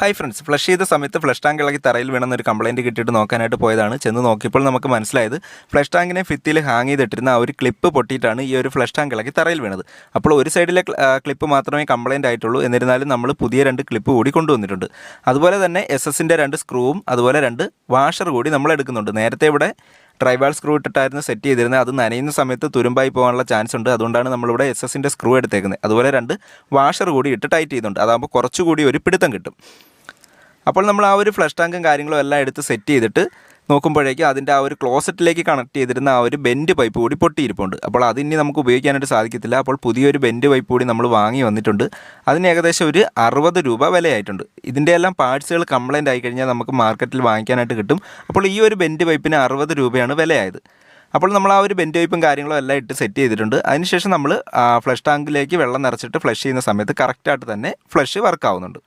Hi friends, flush ചെയ്ത സമയത്ത് flush tank ഇളകി തറയിൽ വീണെന്നൊരു കംപ്ലയിൻറ്റ് കിട്ടിയിട്ട് നോക്കാനായിട്ട് പോയതാണ്. ചെന്ന് നോക്കിയപ്പോൾ നമുക്ക് മനസ്സിലായത് ഫ്ലഷ് ടാങ്കിനെ ഭിത്തിയിൽ ഹാങ് ചെയ്തിട്ടിരുന്ന ആ ഒരു ക്ലിപ്പ് പൊട്ടിയിട്ടാണ് ഈ ഒരു ഫ്ലഷ് ടാങ്ക് ഇളകി തറയിൽ വീണത്. അപ്പോൾ ഒരു സൈഡിലെ ക്ലിപ്പ് മാത്രമേ കംപ്ലയിൻ്റ് ആയിട്ടുള്ളൂ. എന്നിരുന്നാലും നമ്മൾ പുതിയ 2 ക്ലിപ്പ് കൂടി കൊണ്ടുവന്നിട്ടുണ്ട്. അതുപോലെ തന്നെ SS-ൻ്റെ 2 സ്ക്രൂവും അതുപോലെ 2 വാഷർ കൂടി നമ്മൾ എടുക്കുന്നുണ്ട്. നേരത്തെ ഇവിടെ ഡ്രൈവാൾ സ്ക്രൂ ഇട്ടിട്ടായിരുന്നു സെറ്റ് ചെയ്തിരുന്നത്. അത് നനയുന്ന സമയത്ത് തുരുമ്പായി പോകാനുള്ള ചാൻസ് ഉണ്ട്. അതുകൊണ്ടാണ് നമ്മളിവിടെ SS-ൻ്റെ സ്ക്രൂ എടുത്തേക്കുന്നത്. അതുപോലെ 2 വാഷർ കൂടി ഇട്ട് ടൈറ്റ് ചെയ്യുന്നുണ്ട്. അതാകുമ്പോൾ കുറച്ചുകൂടി ഒരു പിടുത്തം കിട്ടും. അപ്പോൾ നമ്മൾ ആ ഒരു ഫ്ലഷ് ടാങ്കും കാര്യങ്ങളും എല്ലാം എടുത്ത് സെറ്റ് ചെയ്തിട്ട് നോക്കുമ്പോഴേക്കും അതിൻ്റെ ആ ഒരു ക്ലോസറ്റിലേക്ക് കണക്ട് ചെയ്തിരുന്ന ആ ഒരു ബെൻഡ് പൈപ്പ് കൂടി പൊട്ടിയിരിപ്പുണ്ട്. അപ്പോൾ അതിനി നമുക്ക് ഉപയോഗിക്കാനായിട്ട് സാധിക്കത്തില്ല. അപ്പോൾ പുതിയൊരു ബെൻഡ് പൈപ്പ് കൂടി നമ്മൾ വാങ്ങി വന്നിട്ടുണ്ട്. അതിന് ഏകദേശം ഒരു 60 രൂപ വിലയായിട്ടുണ്ട്. ഇതിൻ്റെ എല്ലാം പാർട്സുകൾ കംപ്ലയിൻ്റ് ആയി കഴിഞ്ഞാൽ നമുക്ക് മാർക്കറ്റിൽ വാങ്ങിക്കാനായിട്ട് കിട്ടും. അപ്പോൾ ഈ ഒരു ബെൻഡ് പൈപ്പിന് 60 രൂപയാണ് വിലയായത്. അപ്പോൾ നമ്മൾ ആ ഒരു ബെൻഡ് പൈപ്പും കാര്യങ്ങളും എല്ലാം ഇട്ട് സെറ്റ് ചെയ്തിട്ടുണ്ട്. അതിനുശേഷം നമ്മൾ ഫ്ലഷ് ടാങ്കിലേക്ക് വെള്ളം നിറച്ചിട്ട് ഫ്ലഷ് ചെയ്യുന്ന സമയത്ത് കറക്റ്റായിട്ട് തന്നെ ഫ്ലഷ് വർക്കാവുന്നുണ്ട്.